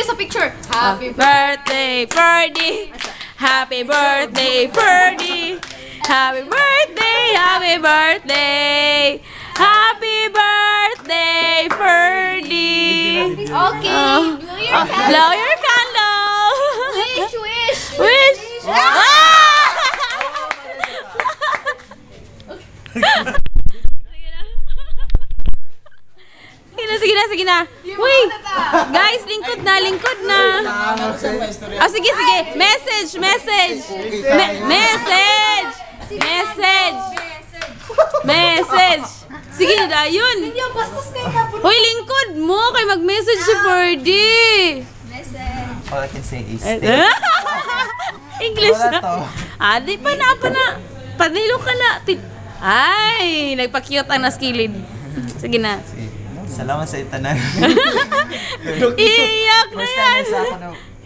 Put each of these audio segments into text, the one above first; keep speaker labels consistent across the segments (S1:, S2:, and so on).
S1: kayo sa picture.
S2: Happy birthday, Ferdy! Happy birthday, Ferdy! Happy birthday, happy birthday! Happy birthday, Ferdy!
S1: Okay.
S2: Blow your candle!
S1: Wish, wish.
S2: Wish! Sige na. Uy! Guys, lingkod na. Oh, sige. Message. Message! Sige na, yun. Uy, lingkod mo. Kay mag-message si Ferdy.
S3: All I can say is
S2: English na. Di pa na. Panilo ka na. Ay, nagpa-cute ang naskilid. Sige na.
S3: salamat sa itanan.
S2: Iiyak na yan.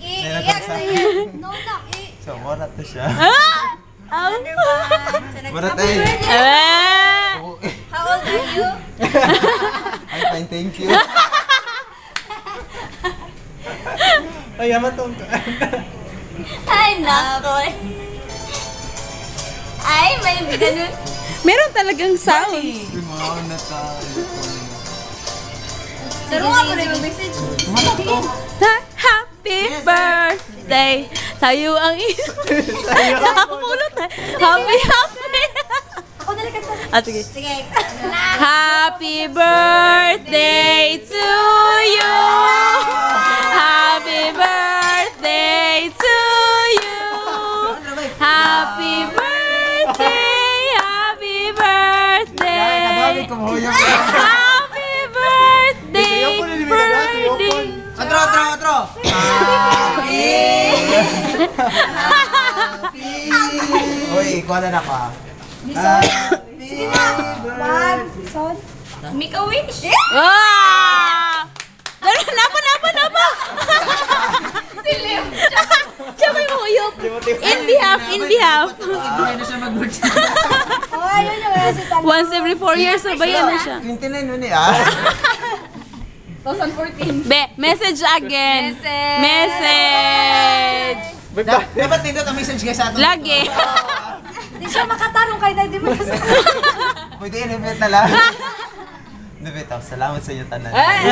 S1: Iiyak na yan. No, no.
S3: So, morat na siya. Morat ay.
S1: How old are you?
S3: I'm fine, thank you. Ay, yamatong ka.
S1: Ay, nako. Ay, may ganun.
S2: Meron talagang sound.
S3: Lumaw na tayo.
S1: Saro nga po rin yung message.
S2: Happy birthday sa'yo ang nakakapulot na. Happy.
S1: Ako nalikat na.
S2: Sige.
S1: Sige.
S2: Happy birthday to you. Happy birthday to you. Happy birthday. Happy birthday. Happy birthday, Ferdy.
S3: Atro. Uy, ikuha na ako ah.
S1: Sige na. One, son. Make a wish.
S2: Wow! Napa.
S1: Silim.
S2: Siya may huyop. In behalf.
S1: Oh, ayun yung recital.
S2: Once every 4 years, sabayan na siya.
S3: 29 nun eh ah.
S1: 2014.
S2: Message again.
S1: Message.
S3: Dapat nindot ang message guys sa atin.
S2: Lagi.
S1: Hindi siya makatanong kay Daddy mo.
S3: Pwede i-repeat na lang. Repeat ako. Salamat sa inyo tanan.
S1: Ay,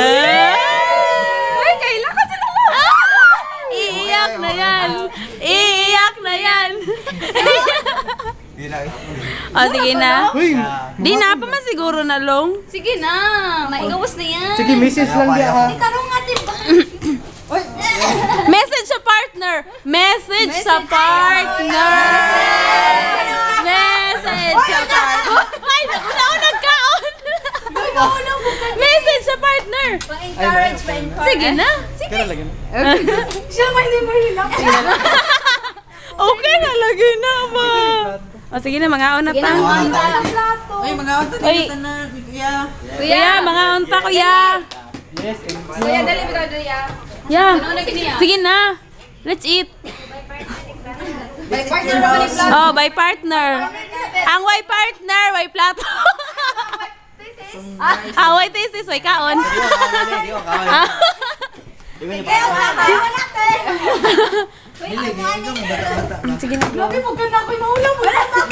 S1: kailangan sila lang.
S2: Iiyak na yan. Sige na. Di na pa man siguro na long.
S1: Sige na. Maigawas na yan.
S4: Sige, message lang dia ha.
S1: Hindi tarong nga din.
S2: Message sa partner. Message sa partner. Ay, nakuna ako nagkaon. Message sa partner.
S1: Pa-encourage.
S2: Sige na.
S4: Sige na lagi na.
S1: Siya may hindi mo hilak.
S2: Okay na, lagi na ba? O sige na, mga on na pa.
S3: Uy, mga onta
S2: Uy.
S3: nindot na. Kuya.
S2: Kuya, mga on pa, kuya.
S4: Yes,
S1: Kuya, dali mo tayo, ya.
S2: Yeah.
S1: Ano na kiniya?
S2: Sige na. Let's eat.
S1: By partner ba ni plan?
S2: Oh, by partner. Ang way partner, way plato. Way thesis, way kaon.
S1: Kaya sa tayo wala ka.
S2: Sige na.
S1: Grabe mo ganda ako yung maulaw. Wala na.